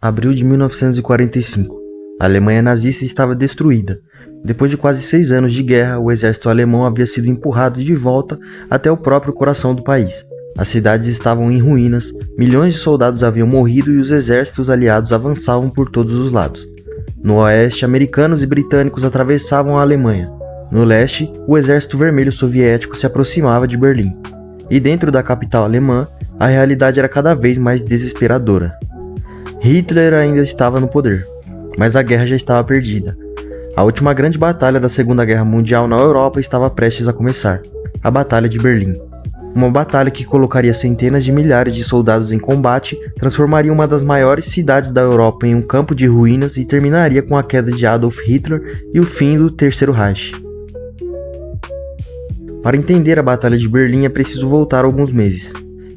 Abril de 1945. A Alemanha nazista estava destruída. Depois de quase 6 anos de guerra, o exército alemão havia sido empurrado de volta até o próprio coração do país. As cidades estavam em ruínas, milhões de soldados haviam morrido e os exércitos aliados avançavam por todos os lados. No oeste, americanos e britânicos atravessavam a Alemanha. No leste, o Exército Vermelho Soviético se aproximava de Berlim. E dentro da capital alemã, a realidade era cada vez mais desesperadora. Hitler ainda estava no poder, mas a guerra já estava perdida. A última grande batalha da Segunda Guerra Mundial na Europa estava prestes a começar, a Batalha de Berlim. Uma batalha que colocaria centenas de milhares de soldados em combate, transformaria uma das maiores cidades da Europa em um campo de ruínas e terminaria com a queda de Adolf Hitler e o fim do Terceiro Reich. Para entender a Batalha de Berlim é preciso voltar alguns meses.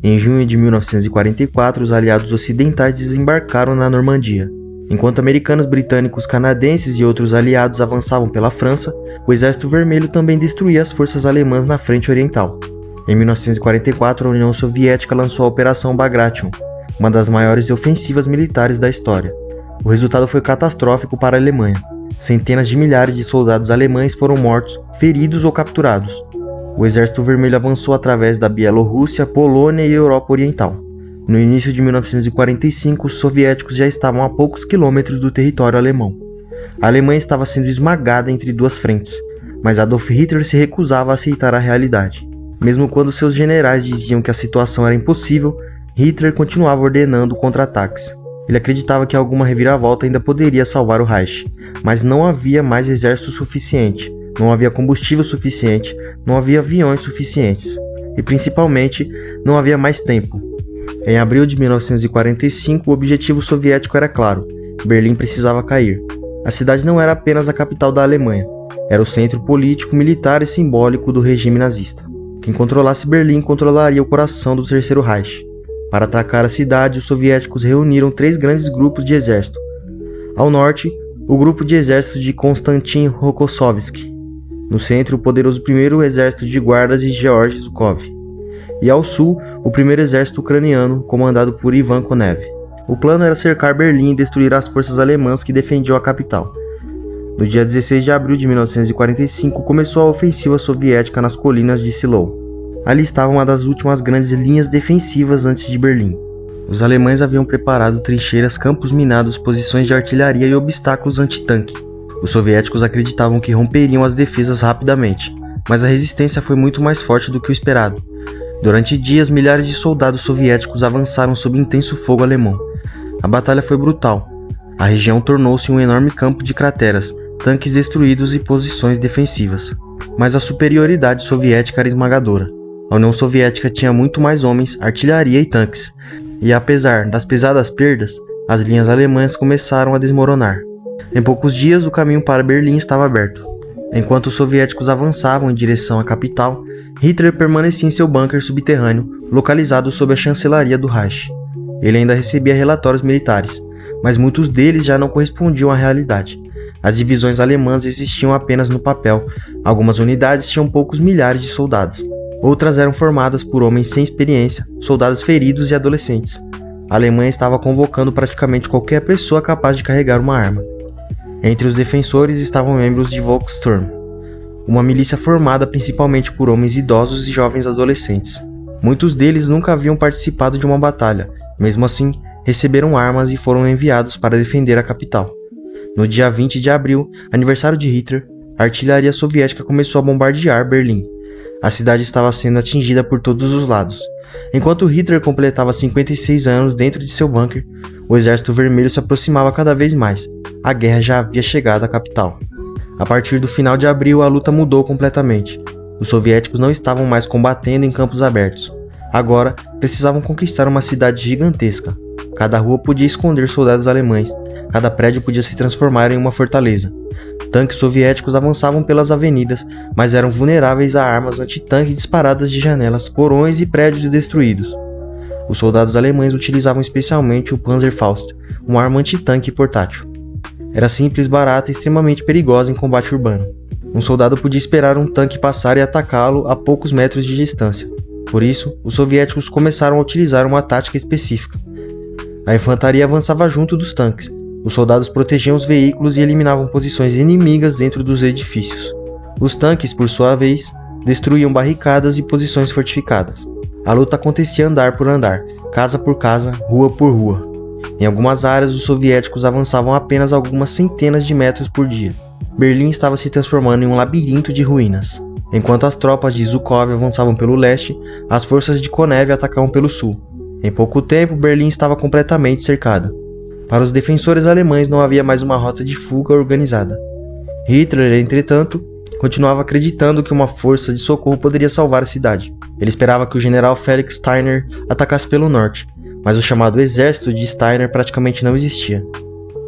Em junho de 1944, os aliados ocidentais desembarcaram na Normandia. Enquanto americanos, britânicos, canadenses e outros aliados avançavam pela França, o Exército Vermelho também destruía as forças alemãs na frente oriental. Em 1944, a União Soviética lançou a Operação Bagration, uma das maiores ofensivas militares da história. O resultado foi catastrófico para a Alemanha. Centenas de milhares de soldados alemães foram mortos, feridos ou capturados. O Exército Vermelho avançou através da Bielorrússia, Polônia e Europa Oriental. No início de 1945, os soviéticos já estavam a poucos quilômetros do território alemão. A Alemanha estava sendo esmagada entre duas frentes, mas Adolf Hitler se recusava a aceitar a realidade. Mesmo quando seus generais diziam que a situação era impossível, Hitler continuava ordenando contra-ataques. Ele acreditava que alguma reviravolta ainda poderia salvar o Reich, mas não havia mais exército suficiente, não havia combustível suficiente, não havia aviões suficientes e, principalmente, não havia mais tempo. Em abril de 1945, o objetivo soviético era claro: Berlim precisava cair. A cidade não era apenas a capital da Alemanha, era o centro político, militar e simbólico do regime nazista. Quem controlasse Berlim controlaria o coração do Terceiro Reich. Para atacar a cidade, os soviéticos reuniram 3 grandes grupos de exército. Ao norte, o grupo de exército de Konstantin Rokossovski. No centro, o poderoso primeiro exército de guardas de Georgy Zhukov. E ao sul, o primeiro exército ucraniano, comandado por Ivan Konev. O plano era cercar Berlim e destruir as forças alemãs que defendiam a capital. No dia 16 de abril de 1945, começou a ofensiva soviética nas colinas de Sílau. Ali estava uma das últimas grandes linhas defensivas antes de Berlim. Os alemães haviam preparado trincheiras, campos minados, posições de artilharia e obstáculos antitanque. Os soviéticos acreditavam que romperiam as defesas rapidamente, mas a resistência foi muito mais forte do que o esperado. Durante dias, milhares de soldados soviéticos avançaram sob intenso fogo alemão. A batalha foi brutal. A região tornou-se um enorme campo de crateras, tanques destruídos e posições defensivas. Mas a superioridade soviética era esmagadora. A União Soviética tinha muito mais homens, artilharia e tanques. E apesar das pesadas perdas, as linhas alemãs começaram a desmoronar. Em poucos dias, o caminho para Berlim estava aberto. Enquanto os soviéticos avançavam em direção à capital, Hitler permanecia em seu bunker subterrâneo, localizado sob a chancelaria do Reich. Ele ainda recebia relatórios militares, mas muitos deles já não correspondiam à realidade. As divisões alemãs existiam apenas no papel. Algumas unidades tinham poucos milhares de soldados. Outras eram formadas por homens sem experiência, soldados feridos e adolescentes. A Alemanha estava convocando praticamente qualquer pessoa capaz de carregar uma arma. Entre os defensores estavam membros de Volkssturm, uma milícia formada principalmente por homens idosos e jovens adolescentes. Muitos deles nunca haviam participado de uma batalha. Mesmo assim, receberam armas e foram enviados para defender a capital. No dia 20 de abril, aniversário de Hitler, a artilharia soviética começou a bombardear Berlim. A cidade estava sendo atingida por todos os lados. Enquanto Hitler completava 56 anos dentro de seu bunker, o Exército Vermelho se aproximava cada vez mais. A guerra já havia chegado à capital. A partir do final de abril, a luta mudou completamente. Os soviéticos não estavam mais combatendo em campos abertos. Agora, precisavam conquistar uma cidade gigantesca. Cada rua podia esconder soldados alemães. Cada prédio podia se transformar em uma fortaleza. Tanques soviéticos avançavam pelas avenidas, mas eram vulneráveis a armas antitanque disparadas de janelas, porões e prédios destruídos. Os soldados alemães utilizavam especialmente o Panzerfaust, uma arma antitanque portátil. Era simples, barata e extremamente perigosa em combate urbano. Um soldado podia esperar um tanque passar e atacá-lo a poucos metros de distância. Por isso, os soviéticos começaram a utilizar uma tática específica. A infantaria avançava junto dos tanques. Os soldados protegiam os veículos e eliminavam posições inimigas dentro dos edifícios. Os tanques, por sua vez, destruíam barricadas e posições fortificadas. A luta acontecia andar por andar, casa por casa, rua por rua. Em algumas áreas, os soviéticos avançavam apenas algumas centenas de metros por dia. Berlim estava se transformando em um labirinto de ruínas. Enquanto as tropas de Zhukov avançavam pelo leste, as forças de Konev atacavam pelo sul. Em pouco tempo, Berlim estava completamente cercada. Para os defensores alemães não havia mais uma rota de fuga organizada. Hitler, entretanto, continuava acreditando que uma força de socorro poderia salvar a cidade. Ele esperava que o general Felix Steiner atacasse pelo norte, mas o chamado exército de Steiner praticamente não existia.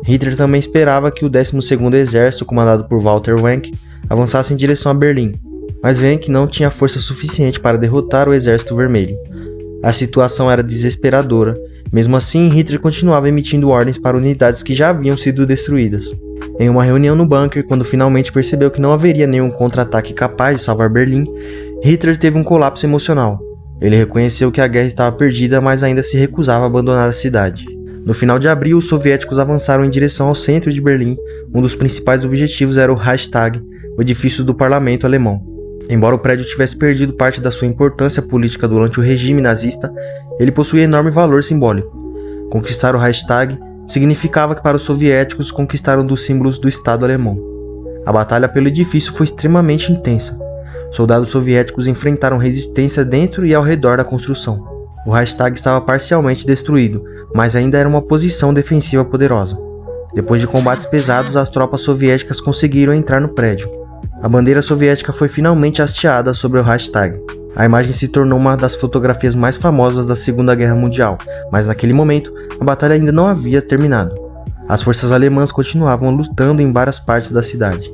Hitler também esperava que o 12º Exército, comandado por Walter Wenck, avançasse em direção a Berlim, mas Wenck não tinha força suficiente para derrotar o Exército Vermelho. A situação era desesperadora. Mesmo assim, Hitler continuava emitindo ordens para unidades que já haviam sido destruídas. Em uma reunião no bunker, quando finalmente percebeu que não haveria nenhum contra-ataque capaz de salvar Berlim, Hitler teve um colapso emocional. Ele reconheceu que a guerra estava perdida, mas ainda se recusava a abandonar a cidade. No final de abril, os soviéticos avançaram em direção ao centro de Berlim. Um dos principais objetivos era o Reichstag, o edifício do parlamento alemão. Embora o prédio tivesse perdido parte da sua importância política durante o regime nazista, ele possuía enorme valor simbólico. Conquistar o Reichstag significava que para os soviéticos conquistaram um dos símbolos do Estado alemão. A batalha pelo edifício foi extremamente intensa. Soldados soviéticos enfrentaram resistência dentro e ao redor da construção. O Reichstag estava parcialmente destruído, mas ainda era uma posição defensiva poderosa. Depois de combates pesados, as tropas soviéticas conseguiram entrar no prédio. A bandeira soviética foi finalmente hasteada sobre o Reichstag. A imagem se tornou uma das fotografias mais famosas da Segunda Guerra Mundial, mas naquele momento, a batalha ainda não havia terminado. As forças alemãs continuavam lutando em várias partes da cidade.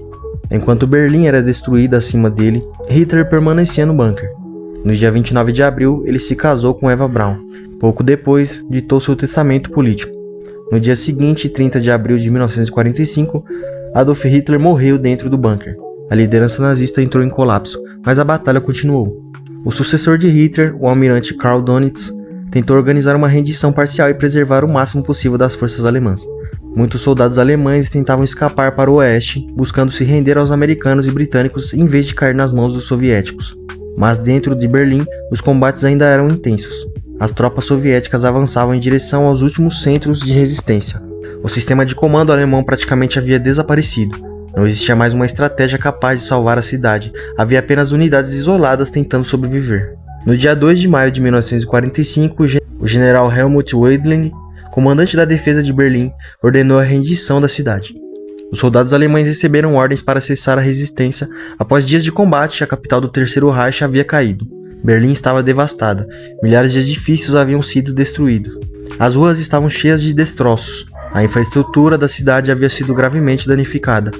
Enquanto Berlim era destruída acima dele, Hitler permanecia no bunker. No dia 29 de abril, ele se casou com Eva Braun. Pouco depois, ditou seu testamento político. No dia seguinte, 30 de abril de 1945, Adolf Hitler morreu dentro do bunker. A liderança nazista entrou em colapso, mas a batalha continuou. O sucessor de Hitler, o almirante Karl Dönitz, tentou organizar uma rendição parcial e preservar o máximo possível das forças alemãs. Muitos soldados alemães tentavam escapar para o oeste, buscando se render aos americanos e britânicos em vez de cair nas mãos dos soviéticos. Mas dentro de Berlim, os combates ainda eram intensos. As tropas soviéticas avançavam em direção aos últimos centros de resistência. O sistema de comando alemão praticamente havia desaparecido. Não existia mais uma estratégia capaz de salvar a cidade. Havia apenas unidades isoladas tentando sobreviver. No dia 2 de maio de 1945, o general Helmut Weidling, comandante da defesa de Berlim, ordenou a rendição da cidade. Os soldados alemães receberam ordens para cessar a resistência. Após dias de combate, a capital do Terceiro Reich havia caído. Berlim estava devastada. Milhares de edifícios haviam sido destruídos. As ruas estavam cheias de destroços. A infraestrutura da cidade havia sido gravemente danificada,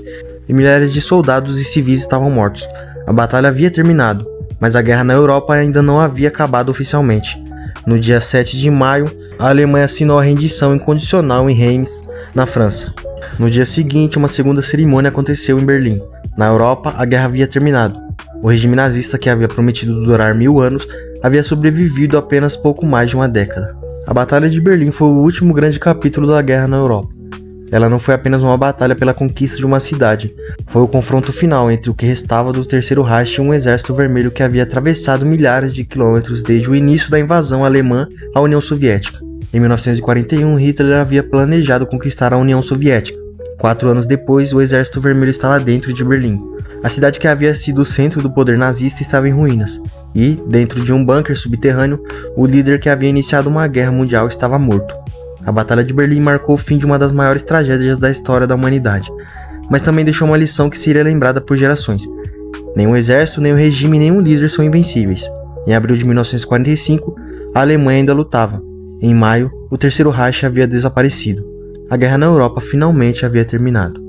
e milhares de soldados e civis estavam mortos. A batalha havia terminado, mas a guerra na Europa ainda não havia acabado oficialmente. No dia 7 de maio, a Alemanha assinou a rendição incondicional em Reims, na França. No dia seguinte, uma segunda cerimônia aconteceu em Berlim. Na Europa, a guerra havia terminado. O regime nazista, que havia prometido durar 1000 anos, havia sobrevivido apenas pouco mais de uma década. A Batalha de Berlim foi o último grande capítulo da guerra na Europa. Ela não foi apenas uma batalha pela conquista de uma cidade, foi o confronto final entre o que restava do Terceiro Reich e um exército vermelho que havia atravessado milhares de quilômetros desde o início da invasão alemã à União Soviética. Em 1941, Hitler havia planejado conquistar a União Soviética. 4 anos depois, o exército vermelho estava dentro de Berlim. A cidade que havia sido o centro do poder nazista estava em ruínas, e, dentro de um bunker subterrâneo, o líder que havia iniciado uma guerra mundial estava morto. A Batalha de Berlim marcou o fim de uma das maiores tragédias da história da humanidade, mas também deixou uma lição que seria lembrada por gerações. Nenhum exército, nenhum regime, nenhum líder são invencíveis. Em abril de 1945, a Alemanha ainda lutava. Em maio, o Terceiro Reich havia desaparecido. A guerra na Europa finalmente havia terminado.